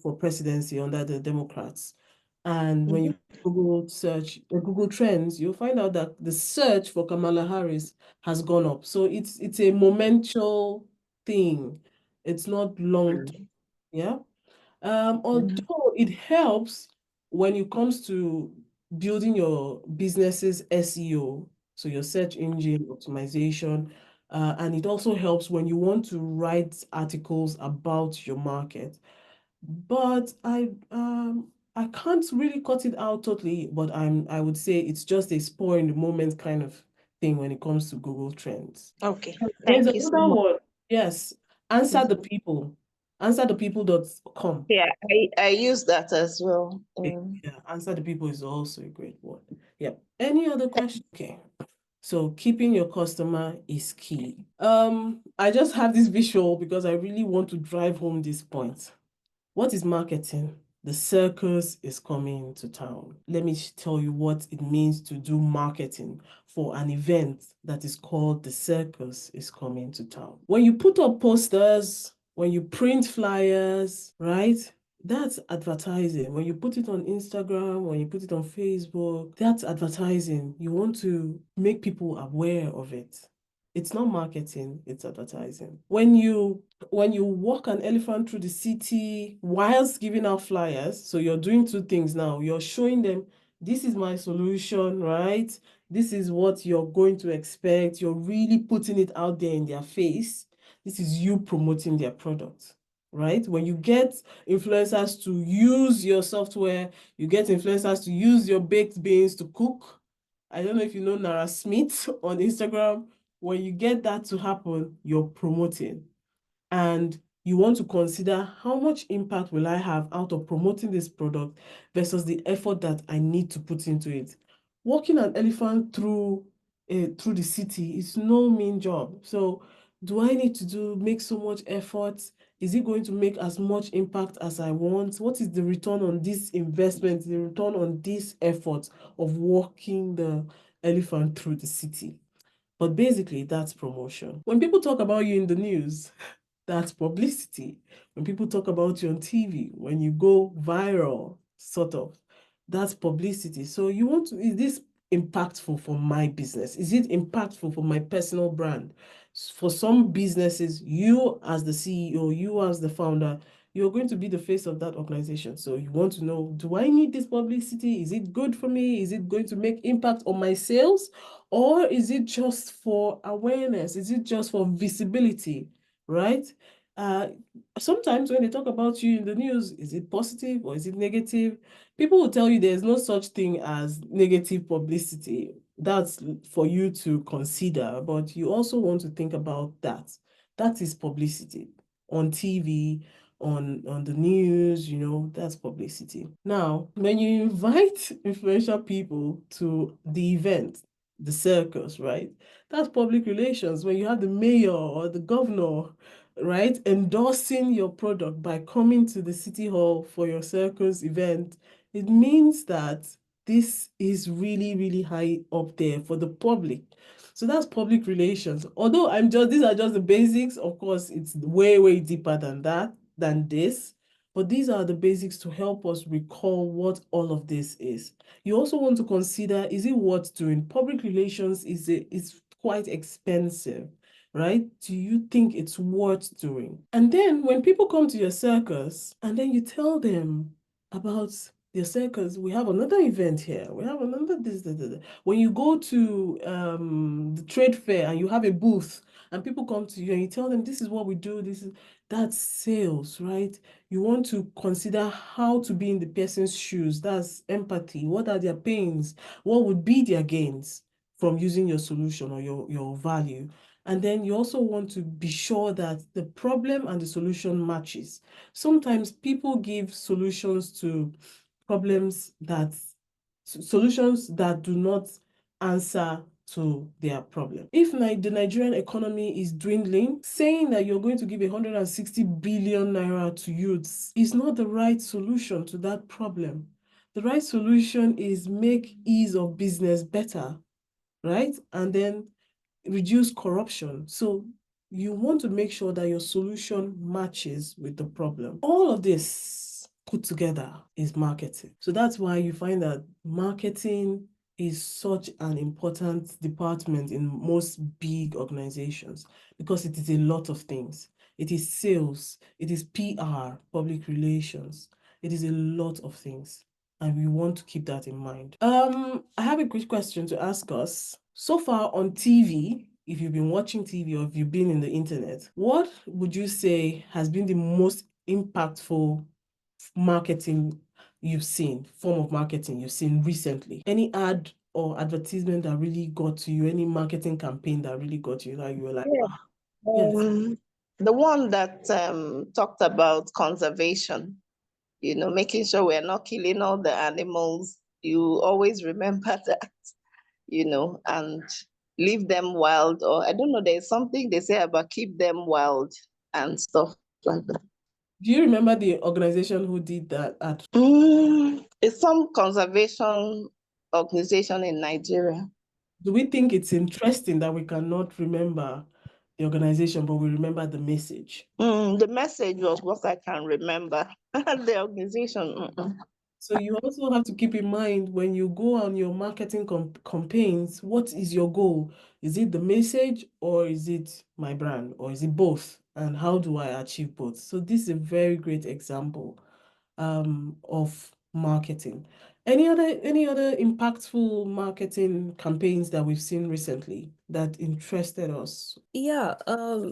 for presidency under the Democrats. And when you Google search Google Trends, you'll find out that the search for Kamala Harris has gone up. So it's a momentary thing. It's not long term, yeah. Although it helps when it comes to building your business's SEO, so your search engine optimization, and it also helps when you want to write articles about your market. But I can't really cut it out totally, but I would say it's just a spur in the moment kind of thing when it comes to Google Trends. Okay, There's thank you so another much. one. Yes, answer the people. Answerthepeople.com. Yeah, I use that as well. Yeah, answer the people is also a great one. Yeah. Any other question? Okay. So keeping your customer is key. I just have this visual because I really want to drive home this point. What is marketing? The circus is coming to town. Let me tell you what it means to do marketing for an event that is called the circus is coming to town. When you put up posters, when you print flyers, right? That's advertising. When you put it on Instagram, when you put it on Facebook, that's advertising. You want to make people aware of it. It's not marketing, it's advertising. When you walk an elephant through the city whilst giving out flyers, so you're doing two things now. You're showing them, this is my solution, right? This is what you're going to expect. You're really putting it out there in their face. This is you promoting their product, right? When you get influencers to use your software, you get influencers to use your baked beans to cook. I don't know if you know Nara Smith on Instagram. When you get that to happen, you're promoting. And you want to consider how much impact will I have out of promoting this product versus the effort that I need to put into it. Walking an elephant through the city is no mean job. So do I need to make so much effort? Is it going to make as much impact as I want? What is the return on this investment, the return on this effort of walking the elephant through the city? But basically, that's promotion. When people talk about you in the news, that's publicity. When people talk about you on TV, when you go viral, sort of, that's publicity. So you want to, is this impactful for my business? Is it impactful for my personal brand? For some businesses, you as the CEO, you as the founder, you're going to be the face of that organization. So you want to know, do I need this publicity? Is it good for me? Is it going to make impact on my sales? Or is it just for awareness? Is it just for visibility, right? Sometimes when they talk about you in the news, is it positive or is it negative? People will tell you there's no such thing as negative publicity. That's for you to consider, but you also want to think about that. That is publicity on TV, on the news, that's publicity. Now, when you invite influential people to the event, the circus, right? That's public relations. When you have the mayor or the governor right? Endorsing your product by coming to the city hall for your circus event, it means that this is really, really high up there for the public. So that's public relations. Although these are just the basics. Of course, it's way, way deeper than that, than this. But these are the basics to help us recall what all of this is. You also want to consider, is it worth doing? Public relations is quite expensive, right? Do you think it's worth doing? And then when people come to your circus and then you tell them about your circus, we have another event here. We have another this. When you go to the trade fair and you have a booth and people come to you and you tell them this is what we do, that's sales, right? You want to consider how to be in the person's shoes. That's empathy. What are their pains? What would be their gains from using your solution or your value? And then you also want to be sure that the problem and the solution matches. Sometimes people give solutions to solutions that do not answer to their problem. If the Nigerian economy is dwindling, saying that you're going to give 160 billion naira to youths is not the right solution to that problem. The right solution is make ease of business better, right? And then reduce corruption. So you want to make sure that your solution matches with the problem. All of this put together is marketing. So that's why you find that marketing is such an important department in most big organizations because it is a lot of things. It is sales, it is PR, public relations. It is a lot of things. And we want to keep that in mind. I have a quick question to ask us. So far on TV, if you've been watching TV or if you've been in the internet, what would you say has been the most impactful marketing you've seen, form of marketing you've seen recently? Any ad or advertisement that really got to you, any marketing campaign that really got you, that you were like, Yeah. yes. The one that talked about conservation, making sure we're not killing all the animals. You always remember that, and leave them wild. Or I don't know, there's something they say about keep them wild and stuff like that. Do you remember the organization who did that ad? It's some conservation organization in Nigeria. Do we think it's interesting that we cannot remember the organization, but we remember the message? The message was what I can remember. The organization. So you also have to keep in mind when you go on your marketing campaigns, what is your goal? Is it the message or is it my brand or is it both? And how do I achieve both? So this is a very great example of marketing. Any other impactful marketing campaigns that we've seen recently that interested us? Yeah,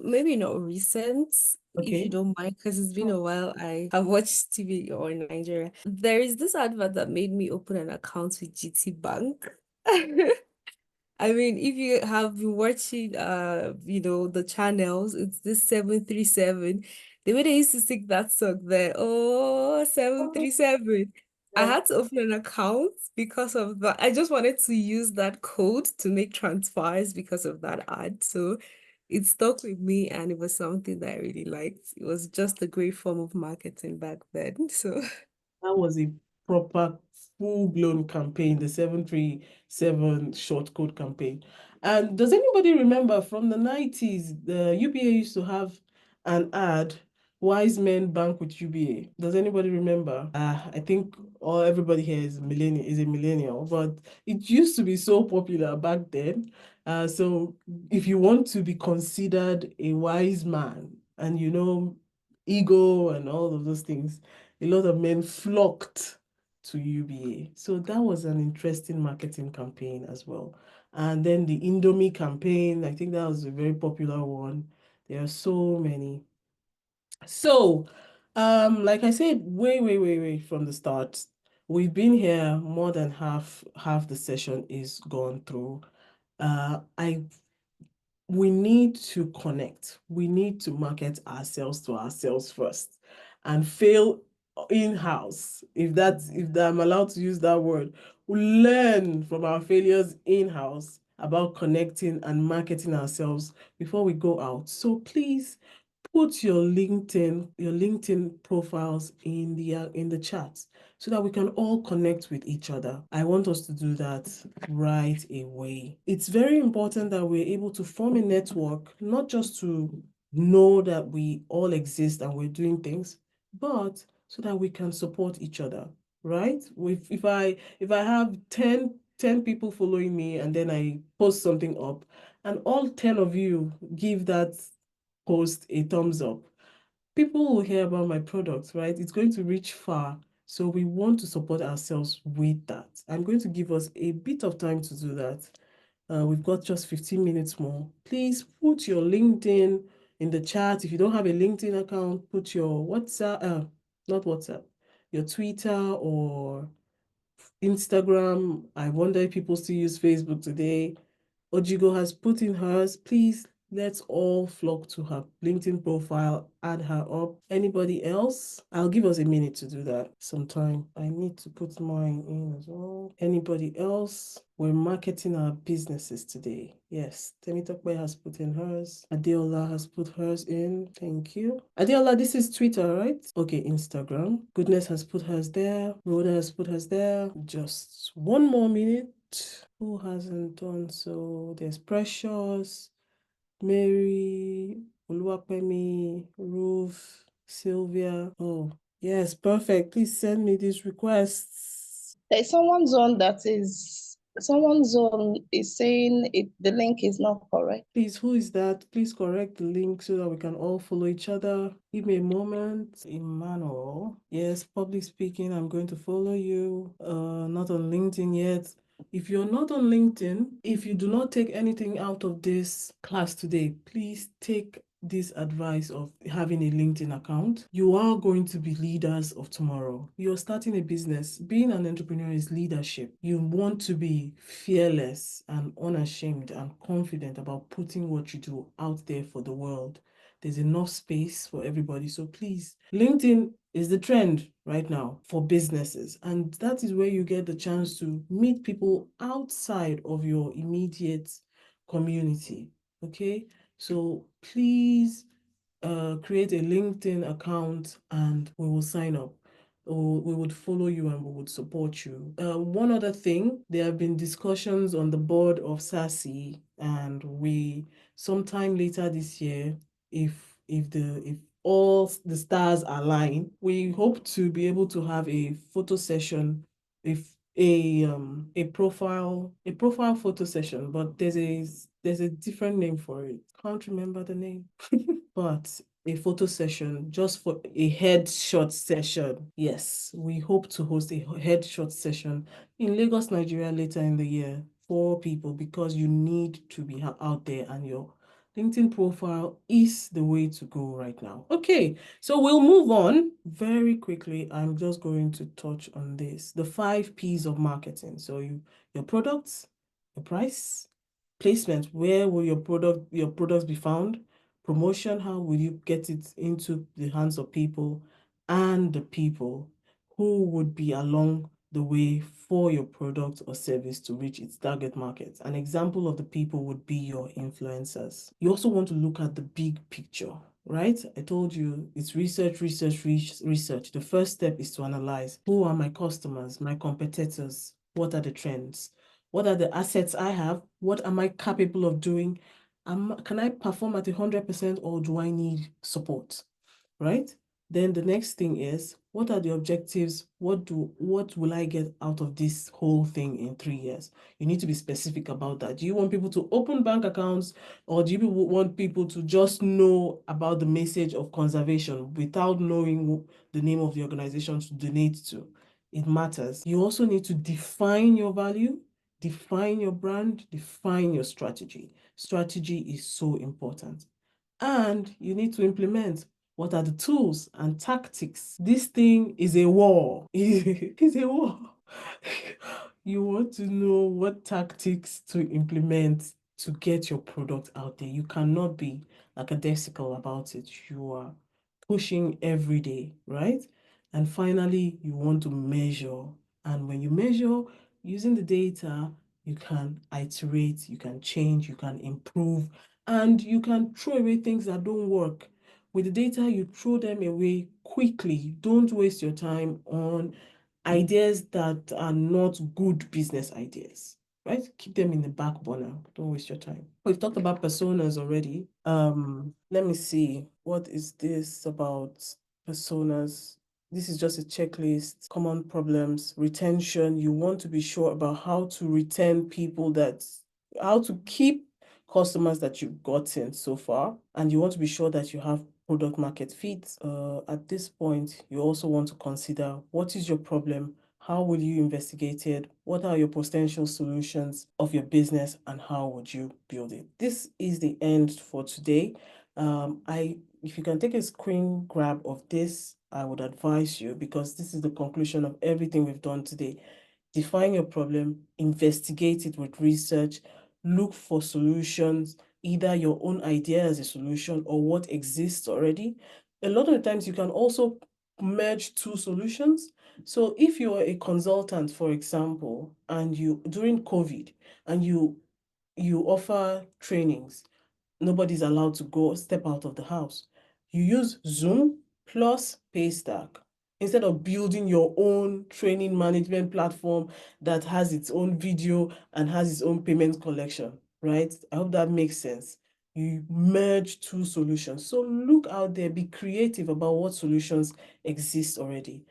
maybe not recent, if Okay. you don't mind, because it's been a while I have watched TV or in Nigeria. There is this advert that made me open an account with GT Bank. I mean, if you have been watching, the channels, it's this 737. The way they used to sing that song there, oh, 737. I had to open an account because of that. I just wanted to use that code to make transfers because of that ad. So it stuck with me and it was something that I really liked. It was just a great form of marketing back then. So That was a proper full-blown campaign, the 737 short code campaign. And does anybody remember from the 90s, the UBA used to have an ad, Wise Men Bank with UBA. Does anybody remember? I think everybody here is a millennial, but it used to be so popular back then. So if you want to be considered a wise man and ego and all of those things, a lot of men flocked to UBA. So that was an interesting marketing campaign as well. And then the Indomie campaign, I think that was a very popular one. There are so many. So, like I said, way from the start, we've been here more than half the session is gone through. We need to connect. We need to market ourselves to ourselves first and fail in-house. If I'm allowed to use that word, we learn from our failures in-house about connecting and marketing ourselves before we go out. So please put your LinkedIn profiles in the chat so that we can all connect with each other. I want us to do that right away. It's very important that we're able to form a network, not just to know that we all exist and we're doing things, but so that we can support each other, right? If I have 10 people following me and then I post something up and all 10 of you give that post a thumbs up, people will hear about my products, right? It's going to reach far. So we want to support ourselves with that. I'm going to give us a bit of time to do that. We've got just 15 minutes more. Please put your LinkedIn in the chat. If you don't have a LinkedIn account, put your WhatsApp, not WhatsApp, your Twitter or Instagram. I wonder if people still use Facebook today. Ojigo has put in hers. Please, let's all flock to her LinkedIn profile, add her up. Anybody else? I'll give us a minute to do that sometime. I need to put mine in as well. Anybody else? We're marketing our businesses today. Yes, Temitope has put in hers. Adeola has put hers in. Thank you. Adeola, this is Twitter, right? Okay, Instagram. Goodness has put hers there. Rhoda has put hers there. Just one more minute. Who hasn't done so? There's Precious, Mary, Oluwapemi, Ruth, Sylvia. Oh, yes, perfect. Please send me these requests. There's someone's zone is saying the link is not correct. Please, who is that? Please correct the link so that we can all follow each other. Give me a moment. Emmanuel. Yes, public speaking, I'm going to follow you. Not on LinkedIn yet. If you're not on LinkedIn, if you do not take anything out of this class today, please take this advice of having a LinkedIn account. You are going to be leaders of tomorrow. You're starting a business. Being an entrepreneur is leadership. You want to be fearless and unashamed and confident about putting what you do out there for the world. There's enough space for everybody. So please, LinkedIn is the trend right now for businesses. And that is where you get the chance to meet people outside of your immediate community. Okay? So please create a LinkedIn account and we will sign up. Or we would follow you and we would support you. One other thing, there have been discussions on the board of SASIE, and we sometime later this year, if all the stars align, we hope to be able to have a photo session, if a profile photo session, but there's a different name for it. Can't remember the name. But a photo session, just for a headshot session. Yes, we hope to host a headshot session in Lagos, Nigeria later in the year for people, because you need to be out there and your LinkedIn profile is the way to go right now. Okay, so we'll move on very quickly. I'm just going to touch on this, the 5 P's of marketing. So your products, your price, placement, where will your products be found? Promotion, how will you get it into the hands of people, and the people who would be along the way for your product or service to reach its target market. An example of the people would be your influencers. You also want to look at the big picture, right? I told you it's research. The first step is to analyze, who are my customers, my competitors, what are the trends? What are the assets I have? What am I capable of doing? Can I perform at 100% or do I need support, right? Then the next thing is, what are the objectives? What will I get out of this whole thing in 3 years? You need to be specific about that. Do you want people to open bank accounts, or do you want people to just know about the message of conservation without knowing the name of the organization to donate to? It matters. You also need to define your value, define your brand, define your strategy. Strategy is so important. And you need to implement. What are the tools and tactics? This thing is a war. It's a war. You want to know what tactics to implement to get your product out there. You cannot be lackadaisical about it. You are pushing every day, right? And finally, you want to measure. And when you measure, using the data, you can iterate, you can change, you can improve, and you can throw away things that don't work. with the data, you throw them away quickly. Don't waste your time on ideas that are not good business ideas, right? Keep them in the back burner. Don't waste your time. We've talked about personas already. Let me see. What is this about personas? This is just a checklist, common problems, retention. You want to be sure about how to retain people how to keep customers that you've gotten so far, and you want to be sure that you have product market fit. At this point, you also want to consider what is your problem, how will you investigate it, what are your potential solutions of your business, and how would you build it. This is the end for today. If you can take a screen grab of this, I would advise you, because this is the conclusion of everything we've done today. Define your problem, investigate it with research, look for solutions, either your own idea as a solution or what exists already. A lot of the times you can also merge two solutions. So if you are a consultant, for example, and during COVID, and you offer trainings, nobody's allowed to step out of the house. You use Zoom plus Paystack instead of building your own training management platform that has its own video and has its own payment collection, right? I hope that makes sense. You merge two solutions. So look out there, be creative about what solutions exist already,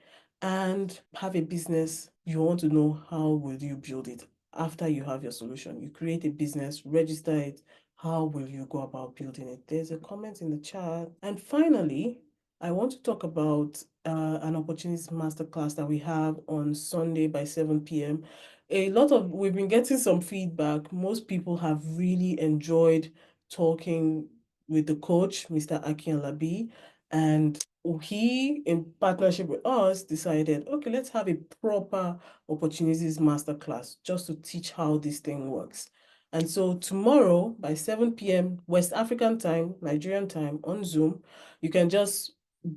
and have a business. You want to know how will you build it after you have your solution. You create a business, register it. How will you go about building it? There's a comment in the chat. And finally, I want to talk about an opportunities masterclass that we have on Sunday by 7 p.m. We've been getting some feedback. Most people have really enjoyed talking with the coach, Mr. Akin Labi, and he, in partnership with us, decided, okay, let's have a proper opportunities masterclass just to teach how this thing works. And so tomorrow by 7 p.m. West African time, Nigerian time, on Zoom, you can just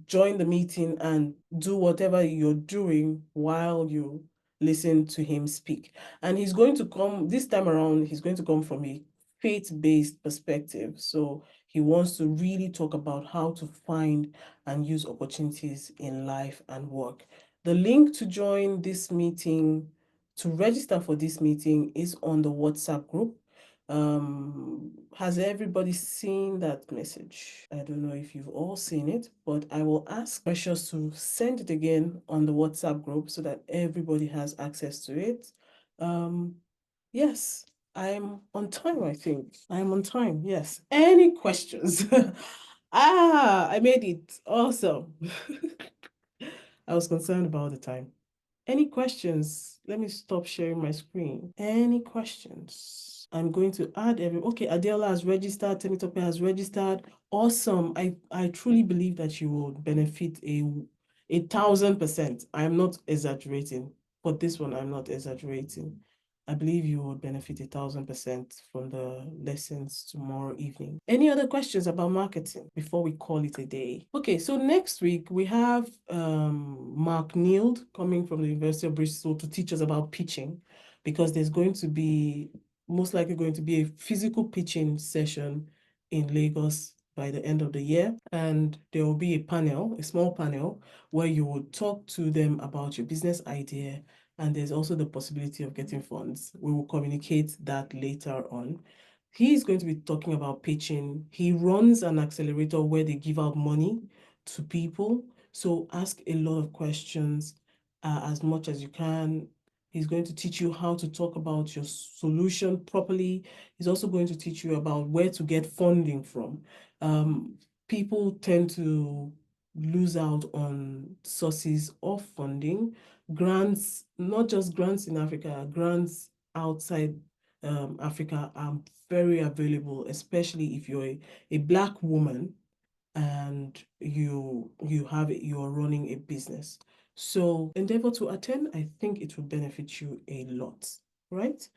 join the meeting and do whatever you're doing while you listen to him speak. And he's going to come, this time around, he's going to come from a faith-based perspective. So he wants to really talk about how to find and use opportunities in life and work. The link to join this meeting, to register for this meeting, is on the WhatsApp group. Has everybody seen that message? I don't know if you've all seen it, but I will ask Precious to send it again on the WhatsApp group so that everybody has access to it. Yes, I'm on time, I think. I'm on time, yes. Any questions? I made it. Awesome. I was concerned about the time. Any questions? Let me stop sharing my screen. Any questions? I'm going to add okay, Adela has registered, Temitope has registered. Awesome. I truly believe that you will benefit 1,000%. I'm not exaggerating. For this one, I'm not exaggerating. I believe you will benefit 1,000% from the lessons tomorrow evening. Any other questions about marketing before we call it a day? Okay, so next week we have Mark Neild coming from the University of Bristol to teach us about pitching, because there's most likely going to be a physical pitching session in Lagos by the end of the year. And there will be a small panel, where you will talk to them about your business idea, and there's also the possibility of getting funds. We will communicate that later on. He's going to be talking about pitching. He runs an accelerator where they give out money to people. So ask a lot of questions, as much as you can. He's going to teach you how to talk about your solution properly. He's also going to teach you about where to get funding from. People tend to lose out on sources of funding. Grants, not just grants in Africa, grants outside Africa are very available, especially if you're a Black woman and you're running a business. So endeavor to attend. I think it will benefit you a lot, right?